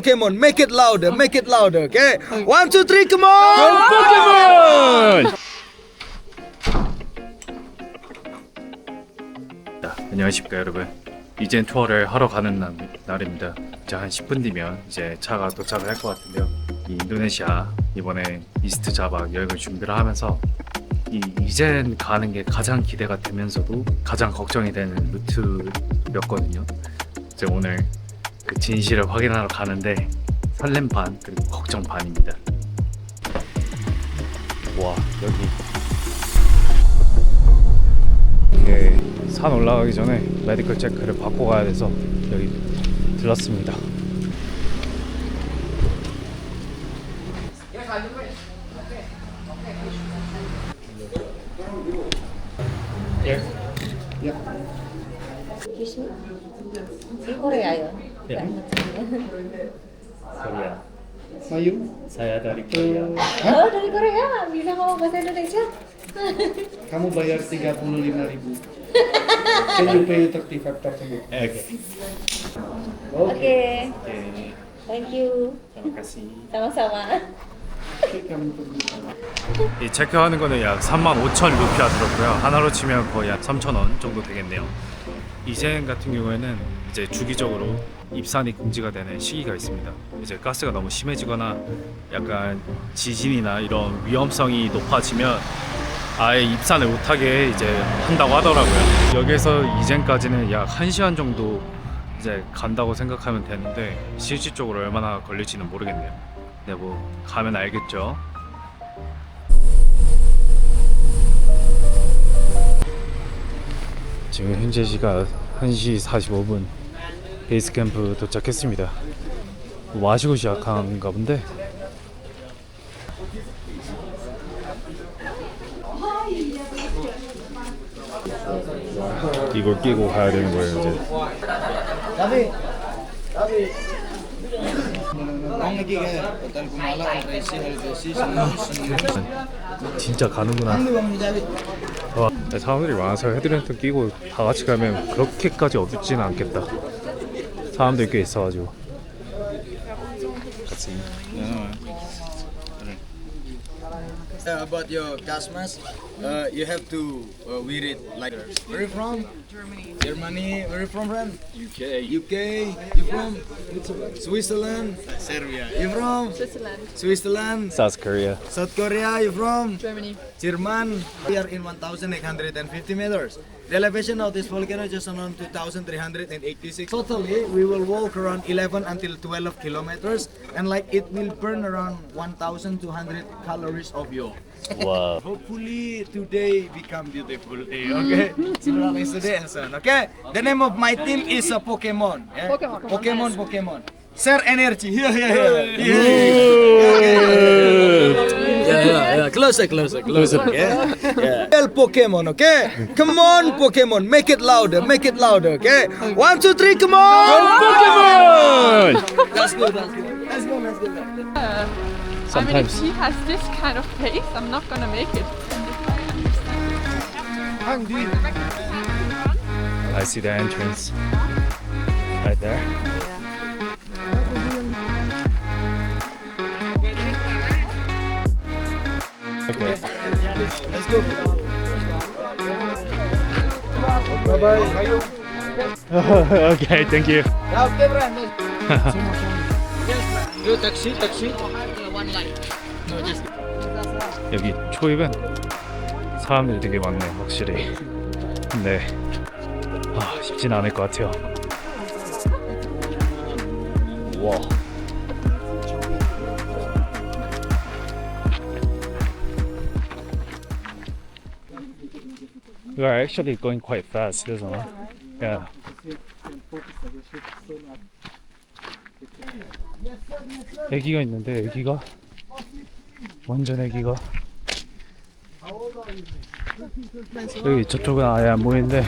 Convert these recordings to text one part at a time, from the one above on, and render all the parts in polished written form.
Pokemon, make it louder, okay? 1, 2, 3, come on! 포켓몬! 안녕하십니까 여러분. 이젠 투어를 하러 가는 날입니다. 이제 한 10분 뒤면 이제 차가 도착을 할 것 같은데요. 이 인도네시아 이번에 이스트 자바 여행을 준비를 하면서 이젠 가는 게 가장 기대가 되면서도 가장 걱정이 되는 루트였거든요. 이제 오늘 그 진실을 확인하러 가는데 설렘 반 그리고 걱정 반입니다. 와 여기 이게 산 올라가기 전에 메디컬 체크를 받고 가야 돼서 여기 들렀습니다. Di Korea ya? Ya. Korea. Mayu? Saya dari Korea. Oh dari Korea, bisa ngomong bahasa Indonesia? Kamu bayar 35.000. Can you pay 35 tersebut? Oke. Oke, Oke. thank you. Terima kasih. Sama-sama. Oke, kamu pergi. 이 체크하는 거는 약 35,000 루피아 들었고요. 하나로 치면 거의 약 3,000원 정도 되겠네요. 이젠 같은 경우에는 이제 주기적으로 입산이 금지가 되는 시기가 있습니다. 이제 가스가 너무 심해지거나 약간 지진이나 이런 위험성이 높아지면 아예 입산을 못하게 이제 한다고 하더라고요. 여기에서 이젠까지는 약 1시간 정도 이제 간다고 생각하면 되는데 실질적으로 얼마나 걸릴지는 모르겠네요. 근데 뭐 가면 알겠죠. 지금 현재 시각 1시 45분 베이스 캠프 도착했습니다. 뭐 마시고 시작한가 본데. 이걸 끼고 가야 되는 거예요 이제. 진짜 가는구나. 와, 사람들이 많아서 헤드랜턴 끼고 다 같이 가면 그렇게까지 어둡지는 않겠다. 사람들이 꽤 있어가지고. 같이. About your gas mask, you have to wear it like this. Where are you from? Germany. Where are you from, friend? UK. You from? Switzerland. Serbia. You from? Switzerland. South Korea. South Korea. You from? Germany. German. We are in 1,850 meters. The elevation of this volcano is just around 2,386. Totally, we will walk around 11 until 12 kilometers, and like it will burn around 1,200 calories of fuel. 와. Hopefully today become beautiful day, okay? Similar yesterday and so on, okay? The name of my team is a Pokemon. Yeah? Pokemon. Share energy. Yeah. Closer. Yeah. Well, Pokemon, okay? Come on, Pokemon. Make it louder, okay? 1, 2, 3, come on! 포켓몬! That's good. Let's go. I mean, if he has this kind of pace, I'm not gonna make it. I see the entrance right there. Okay. Let's go. Bye-bye. Okay, thank you. Okay, friend. Yo, taxi. 여기 초입은 사람들이 되게 많네 확실히. 근데 쉽진 않을 것 같아요. 와. We are actually going quite fast, isn't it? Yeah. 애기가 있는데 애기가 완전 애기가 여기 저쪽은 아예 안 보이는데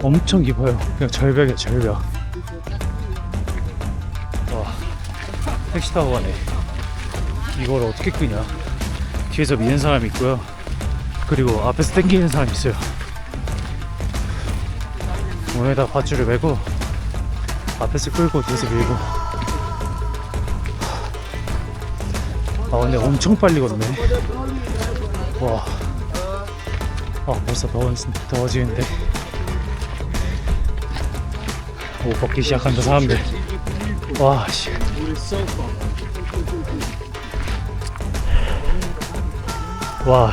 엄청 깊어요. 그냥 절벽이야 절벽. 와 택시 타고 가네. 이걸 어떻게 끄냐. 뒤에서 미는 사람 있고요. 그리고 앞에서 당기는 사람 있어요. 몸에다 밧줄을 메고 앞에서 끌고 뒤에서 밀고 아 근데 엄청 빨리 걷네. 와. 아 벌써 더워지는데. 오 걷기 시작한다 사람들. 와 씨. 와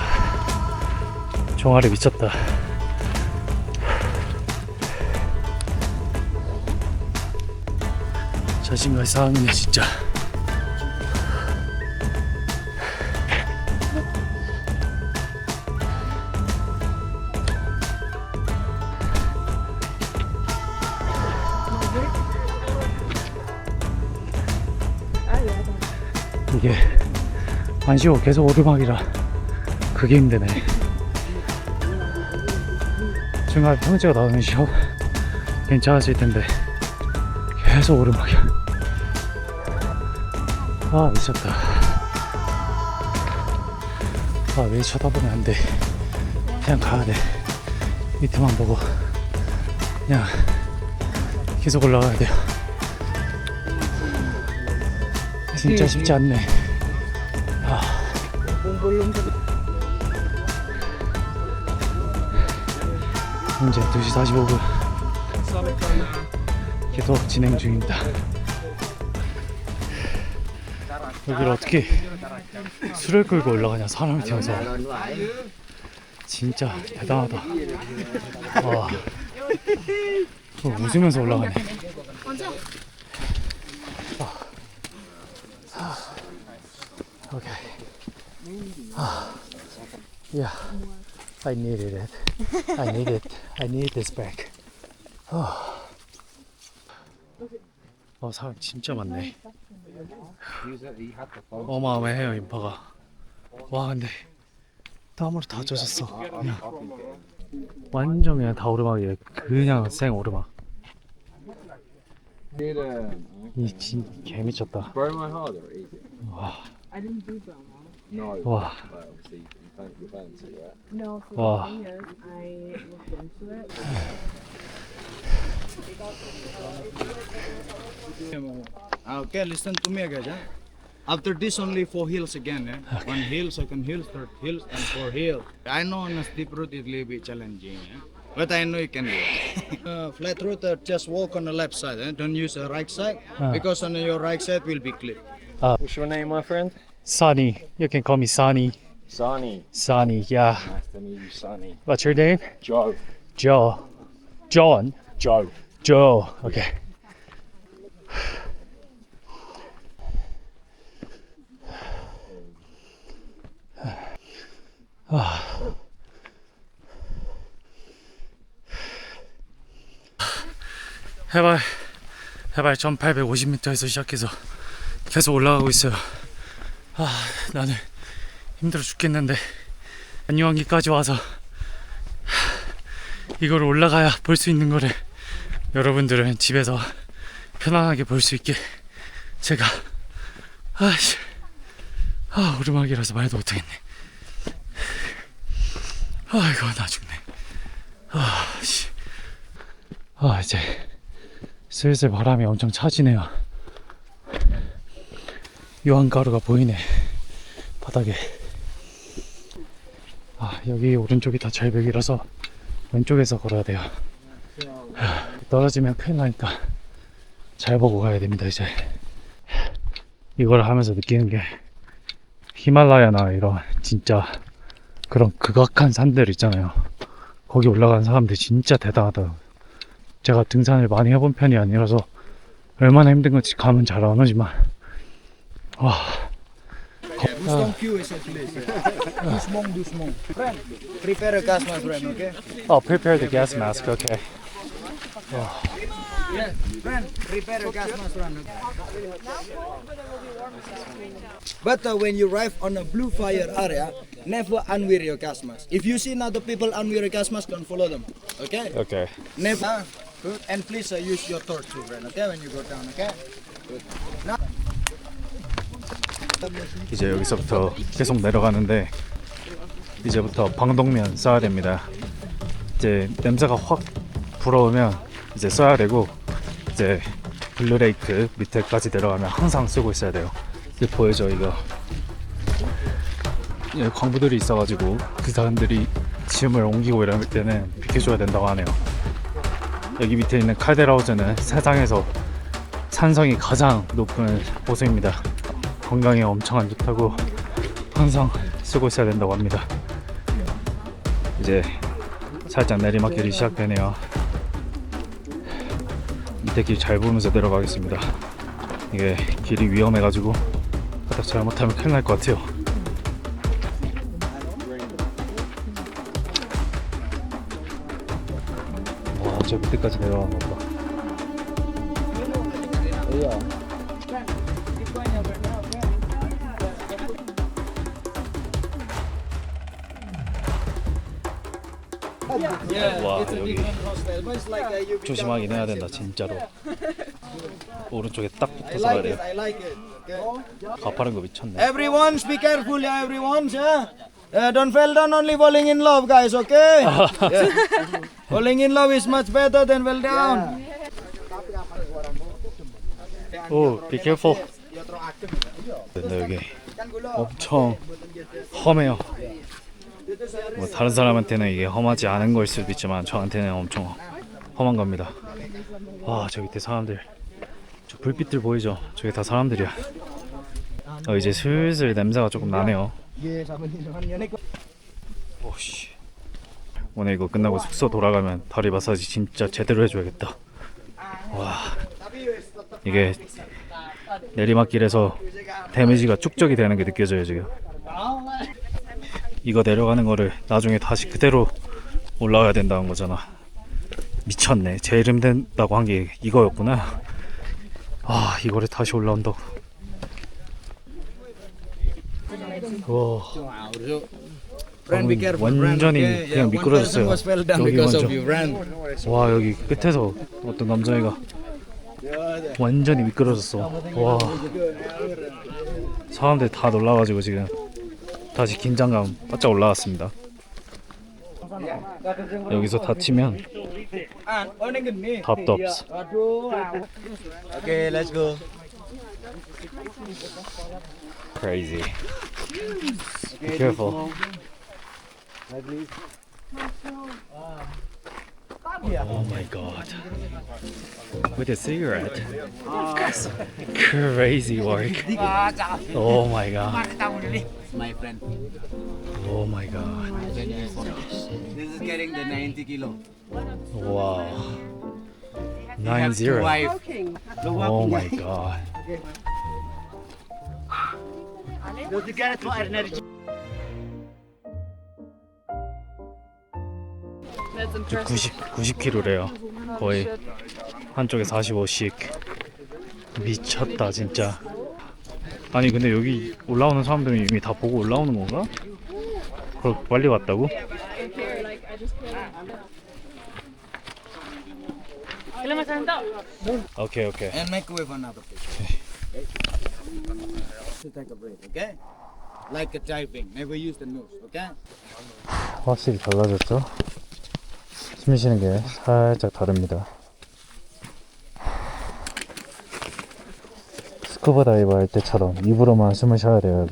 종아리 미쳤다. 자신감이 상하네 진짜. 이게 안 쉬워. 계속 오르막이라 그게 힘드네. 중간에 평지가 나오면 쉬워 괜찮아질 텐데 계속 오르막이야. 아 미쳤다. 아 왜 쳐다보면 안 돼. 그냥 가야 돼. 밑에만 보고 그냥 계속 올라가야 돼요. 진짜 쉽지 않네. 아. 현재 2시 45분 계속 진행 중입니다. 여기를 어떻게 술을 끌고 올라가냐 사람을 태워서. 진짜 대단하다. 와. 웃으면서 올라가네. Okay. Yeah, I needed it. I need it. I need this back. 사람 진짜 많네. 어마어마해요 인파가. 와 근데 땀으로 다 젖었어. 그냥 완전 그냥 다 오르막이에요. 그냥 생 오르막. 이 진짜 개미쳤다. 와. 와. 와. Okay, listen to me again. After this, only 4 hills again. One hill, second hill, third hill, and 4 hill. I know on a steep route it will be challenging, but I know you can do it. Flat route, just walk on the left side. Don't use the right side because on your right side will be cliff. What's your name, my friend? Sonny. You can call me Sonny. Sonny. Sonny, yeah. Nice to meet you, Sonny. What's your name? Joe. Joe. John. Joe. Joe. Okay. 해발 1850m에서 시작해서 계속 올라가고 있어요. 나는 힘들어 죽겠는데 안녕하기까지 와서 이걸 올라가야 볼 수 있는 거를 여러분들은 집에서 편안하게 볼 수 있게 제가 오르막이라서 말도 못하겠네. 이거 나 죽네. 이제 슬슬 바람이 엄청 차지네요. 유황가루가 보이네 바닥에. 여기 오른쪽이 다 절벽이라서 왼쪽에서 걸어야 돼요. 떨어지면 큰일 나니까 잘 보고 가야 됩니다. 이제 이걸 하면서 느끼는 게 히말라야나 이런 진짜 그런 극악한 산들 있잖아요. 거기 올라간 사람들 진짜 대단하다. 제가 등산을 많이 해본 편이 아니라서 얼마나 힘든 건지 감은 잘 안 오지만 Busong queue is actually. Do smong. Friend, prepare a gas mask, friend, okay? Prepare the gas mask. Okay. Yeah, friend, prepare a gas mask, friend. But when you arrive on a blue fire area, never unwear your gas mask. If you see other people unwear a gas mask, don't follow them. Okay? Okay. Never. Good. And please use your torch too, friend. Okay? When you go down. Okay? Good. Now. 이제 여기서부터 계속 내려가는데 이제부터 방독면 써야 됩니다. 이제 냄새가 확 불어오면 이제 써야 되고 이제 블루레이크 밑에까지 내려가면 항상 쓰고 있어야 돼요. 이제 보여줘 이거. 예, 광부들이 있어가지고 그 사람들이 짐을 옮기고 이럴 때는 비켜줘야 된다고 하네요. 여기 밑에 있는 칼데라우즈는 세상에서 산성이 가장 높은 호수입니다. 건강에 엄청 안 좋다고 항상 쓰고 있어야 된다고 합니다. 이제 살짝 내리막길이 시작되네요. 밑에 길 잘 보면서 내려가겠습니다. 이게 길이 위험해가지고 바닥 잘못하면 큰일 날 것 같아요. 와, 저 밑에까지 내려가는 거 봐. 와, 여기 조심하긴 해야 된다 진짜로. 오른쪽에 딱 붙어서 가야 돼요. 가파른 거 미쳤네. Everyone, be careful, yeah, everyone, yeah. Don't fall down, only falling in love, guys, okay? Yeah. Falling in love is much better than fall down. 오, be careful. 근데 여기 엄청 험해요. 뭐 다른 사람한테는 이게 험하지 않은 걸 수도 있지만 저한테는 엄청 험한 겁니다. 와, 저 밑에 사람들, 저 불빛들 보이죠? 저게 다 사람들이야. 이제 슬슬 냄새가 조금 나네요. 오씨, 오늘 이거 끝나고 숙소 돌아가면 다리 마사지 진짜 제대로 해줘야겠다. 와, 이게 내리막길에서 데미지가 축적이 되는 게 느껴져요 지금. 이거 내려가는 거를 나중에 다시 그대로 올라와야 된다는 거잖아. 미쳤네. 제일 힘든다고 한 게 이거였구나. 아, 이거를 다시 올라온다고. 와, 완전히 그냥 미끄러졌어요. 여기 먼저. 와, 여기 끝에서 어떤 남자애가 완전히 미끄러졌어. 와, 사람들 다 놀라가지고 지금 다시 긴장감 바짝 올라왔습니다. 여기서 다치면 답도 없어. Okay, let's go. Crazy. Be careful. Oh my god. With a cigarette. Crazy work. Oh my god. My friend, Oh my god. this is getting the 90 kilo. Wow. 9-0. Wife. Oh my god. That's impressive. 90kg래요. 거의 한쪽에 45씩. 미쳤다 진짜. 아니 근데 여기 올라오는 사람들은 이미 다 보고 올라오는 건가? 그렇게 빨리 왔다고? 오케이 오케이. And microwave another fish. To take a break, okay? Like a diving, never use the nose, okay? 확실히 달라졌죠? 숨 쉬는 게 살짝 다릅니다. 스쿠버 다이버 할 때처럼 입으로만 숨을 쉬어야 돼요.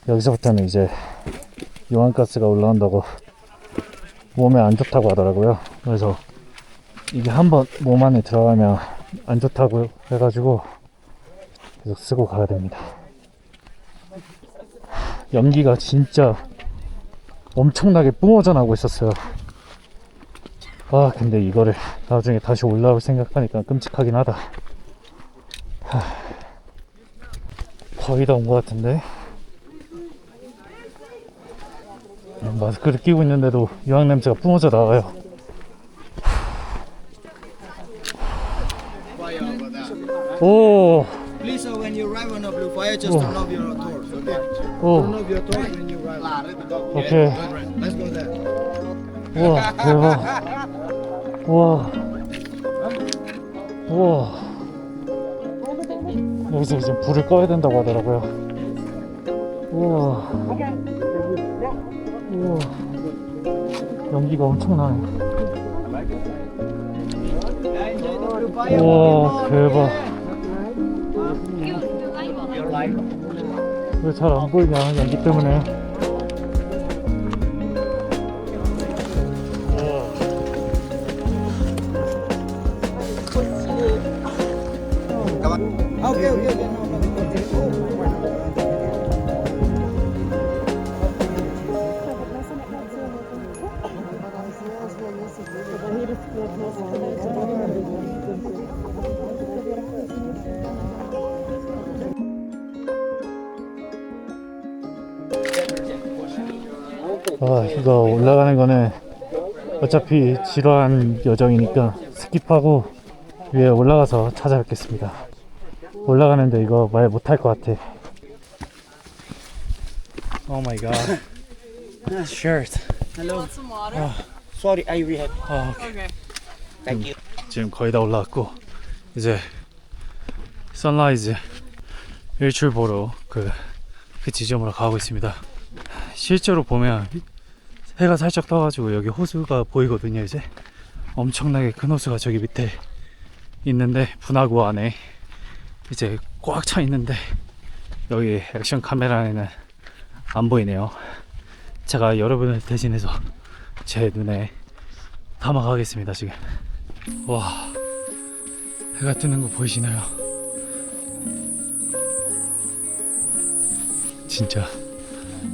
여기서부터는 이제 유황가스가 올라온다고 몸에 안 좋다고 하더라고요. 그래서 이게 한번 몸 안에 들어가면 안 좋다고 해가지고 계속 쓰고 가야 됩니다. 연기가 진짜 엄청나게 뿜어져 나오고 있었어요. 아, 근데 이거를 나중에 다시 올라올 생각하니까 끔찍하긴 하다. 거의 다 온 것 같은데. 마스크를 끼고 있는데도 유황 냄새가 뿜어져 나와요. Fire over there. 오, Please, when you arrive on a blue fire, just turn off your torch, okay? 오, Turn off your torch when you arrive. 오케이. Let's go there. 우와, 대박. 우와, 우와. 여기서 이제 불을 꺼야 된다고 하더라고요. 우와, 우와. 연기가 엄청나네. 우와, 대박. 왜 잘 안 보이냐, 연기 때문에. 이거 올라가는 거는 어차피 지루한 여정이니까 스킵하고 위에 올라가서 찾아뵙겠습니다. 올라가는데 이거 말 못할 것 같아. Oh my god. Shirt. Want some water? Sorry, I will have. Okay. Thank you. 지금 거의 다 올라왔고 이제 선라이즈 일출 보러 그 지점으로 가고 있습니다. 실제로 보면 해가 살짝 떠가지고 여기 호수가 보이거든요. 이제 엄청나게 큰 호수가 저기 밑에 있는데 분화구 안에 이제 꽉 차 있는데 여기 액션 카메라에는 안 보이네요. 제가 여러분을 대신해서 제 눈에 담아가겠습니다. 지금 와, 해가 뜨는 거 보이시나요? 진짜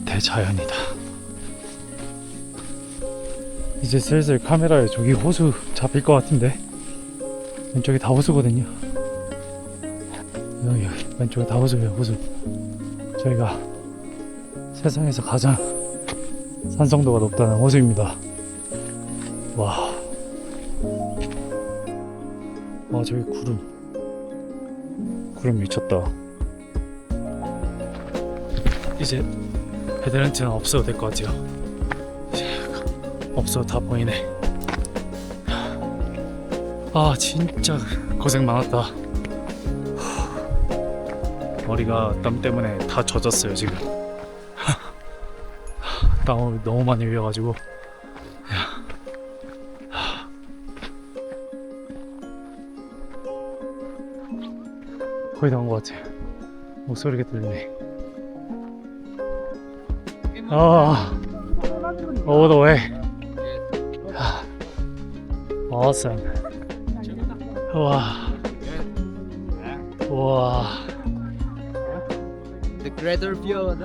대자연이다. 이제 슬슬 카메라에 저기 호수 잡힐 것 같은데 왼쪽에 다 호수거든요. 여기 왼쪽에 다 호수예요. 호수. 저희가 세상에서 가장 산성도가 높다는 호수입니다. 와, 저기 구름 미쳤다. 이제 헤드라이트는 없어도 될 것 같아요. 없어, 다 보이네. 진짜 고생 많았다. 머리가 땀 때문에 다 젖었어요 지금. 땀을 너무 많이 흘려가지고. 거의 다 온 것 같아. 목소리가 들리네. All the way. Awesome. 와. The greater view.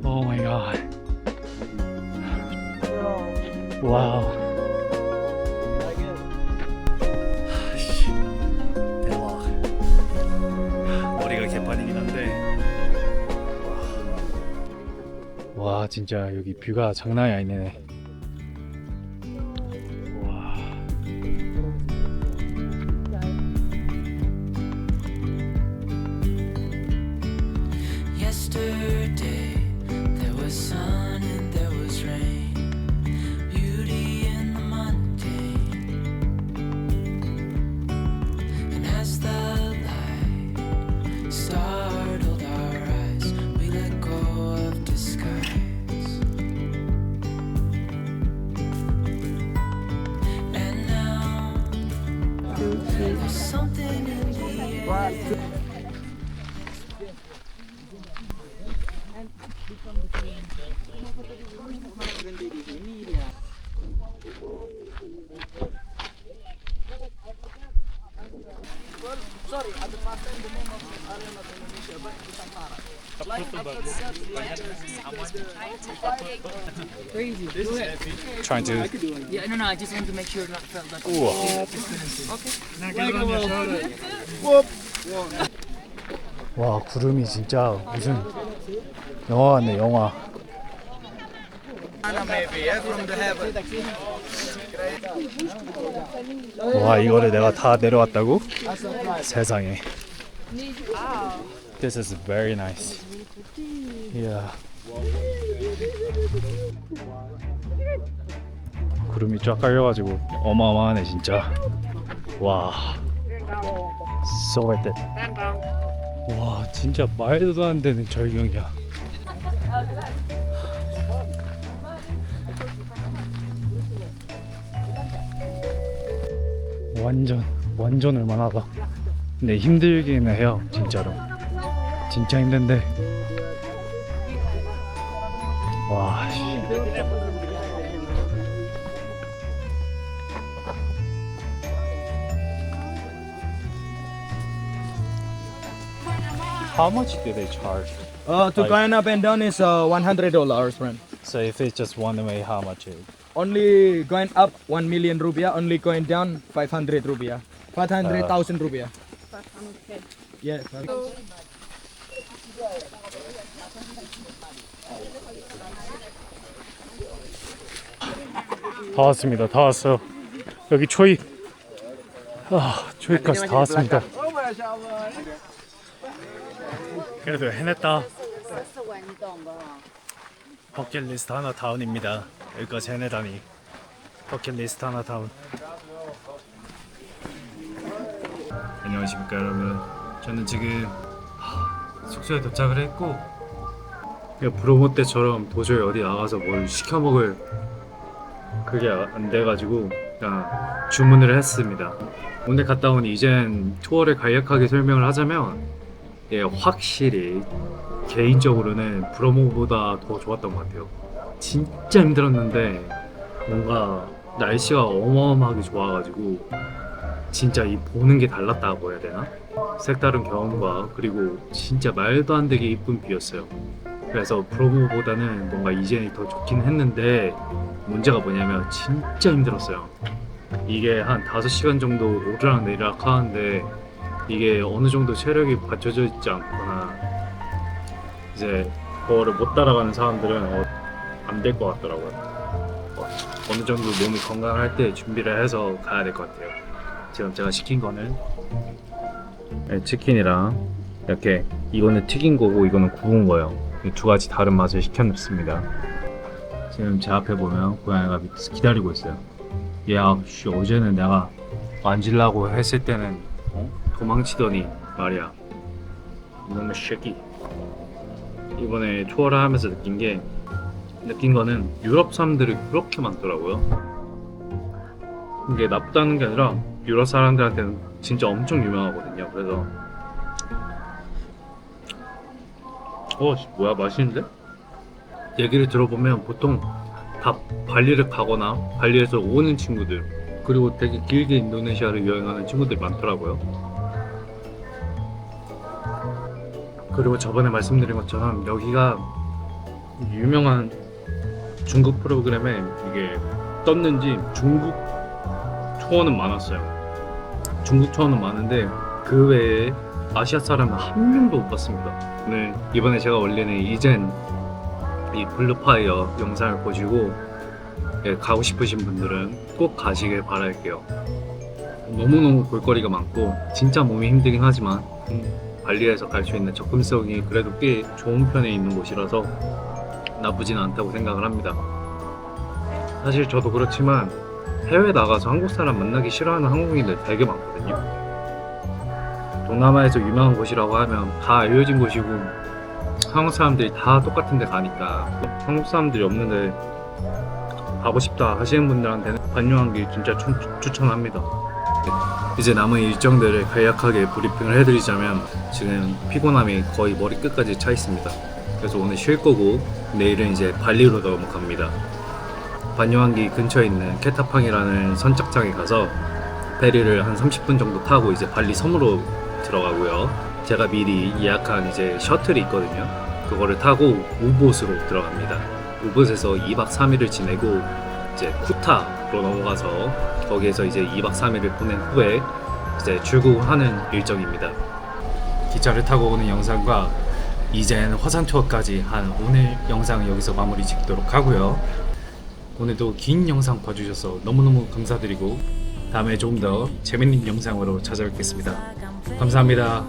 Oh my god. Wow. 대박. 머리가 개판이긴 한데. 와, 진짜 여기 뷰가 장난이 아니네. 와. Yesterday there was sun and there was rain, beauty in the mundane. And as the light startled our eyes, we let go of disguise. And now there's something in the air. Trying to. Yeah, no, I just want to make sure not felt that. 와, 구름이 진짜 무슨 영화 같네, 영화. 와, 이거를 내가 다 내려왔다고? 세상에. This is very nice. Yeah. 구름이 쫙 깔려가지고 어마어마하네 진짜. 와. So worth it. 와, 진짜 말도 안 되는 절경이야. 완전 얼만하다. 근데 힘들기는 해요 진짜로. 진짜 힘든데. 와. 씨. How much do they charge? To going up and down is $100, friend. So if it's just one way, how much is it? Only going up 1 million rupiah, only going down 500 rupiah. 500,000 rupiah. Yeah. 다 왔습니다. 다 왔어요. 여기 초입. 초입까지 다 왔습니다. 그래도 해냈다. 버킷리스트 하나 다운입니다. 여기까지 해내다니. 버킷리스트 하나 다운. 안녕하십니까 여러분. 저는 지금 숙소에 도착을 했고, 브로모 때처럼 도저히 어디 나가서 뭘 시켜 먹을 그게 안 돼가지고 그냥 주문을 했습니다. 오늘 갔다 온 이젠 투어를 간략하게 설명을 하자면, 확실히 개인적으로는 브로모보다 더 좋았던 것 같아요. 진짜 힘들었는데 뭔가 날씨가 어마어마하게 좋아가지고 진짜 이 보는 게 달랐다고 해야 되나? 색다른 경험과 그리고 진짜 말도 안 되게 이쁜 뷰였어요. 그래서 브로모보다는 뭔가 이젠이 더 좋긴 했는데, 문제가 뭐냐면 진짜 힘들었어요. 이게 한 5시간 정도 오르락 내리락 하는데 이게 어느 정도 체력이 받쳐져 있지 않거나 이제 그거를 못 따라가는 사람들은 안 될 것 같더라고요. 어느 정도 몸이 건강할 때 준비를 해서 가야 될 것 같아요. 지금 제가 시킨 거는 치킨이랑 이렇게, 이거는 튀긴 거고 이거는 구운 거예요. 이 두 가지 다른 맛을 시켜놨습니다. 지금 제 앞에 보면 고양이가 밑에서 기다리고 있어요. 야, 어제는 내가 만지려고 했을 때는 도망치더니 말이야, 이놈의 새끼. 이번에 투어를 하면서 느낀 거는 유럽 사람들이 그렇게 많더라고요. 이게 나쁘다는 게 아니라 유럽 사람들한테는 진짜 엄청 유명하거든요. 그래서 뭐야, 맛있는데? 얘기를 들어보면 보통 다 발리를 가거나 발리에서 오는 친구들, 그리고 되게 길게 인도네시아를 여행하는 친구들이 많더라고요. 그리고 저번에 말씀드린 것처럼 여기가 유명한 중국 프로그램에 이게 떴는지 중국 투어는 많았어요. 중국 투어는 많은데 그 외에 아시아 사람은 한 명도 못 봤습니다. 오늘 이번에 제가 올리는 이젠 이 블루파이어 영상을 보시고 가고 싶으신 분들은 꼭 가시길 바랄게요. 너무너무 볼거리가 많고 진짜 몸이 힘들긴 하지만 발리에서 갈 수 있는 접근성이 그래도 꽤 좋은 편에 있는 곳이라서 나쁘진 않다고 생각을 합니다. 사실 저도 그렇지만 해외 나가서 한국 사람 만나기 싫어하는 한국인들 되게 많거든요. 동남아에서 유명한 곳이라고 하면 다 알려진 곳이고 한국 사람들이 다 똑같은 데 가니까 한국 사람들이 없는데 가고 싶다 하시는 분들한테는 반려한길 진짜 추천합니다. 이제 남은 일정들을 간략하게 브리핑을 해드리자면, 지금 피곤함이 거의 머리 끝까지 차 있습니다. 그래서 오늘 쉴 거고 내일은 이제 발리로 넘어갑니다. 반요한기 근처에 있는 케타팡이라는 선착장에 가서 페리를 한 30분 정도 타고 이제 발리 섬으로 들어가고요. 제가 미리 예약한 이제 셔틀이 있거든요. 그거를 타고 우봇으로 들어갑니다. 우봇에서 2박 3일을 지내고 이제 쿠타로 넘어가서 거기에서 이제 2박 3일을 보낸 후에 이제 출국하는 일정입니다. 기차를 타고 오는 영상과 이젠 화산 투어까지 한 오늘 영상을 여기서 마무리 짓도록 하고요. 오늘도 긴 영상 봐주셔서 너무너무 감사드리고 다음에 좀 더 재밌는 영상으로 찾아뵙겠습니다. 감사합니다.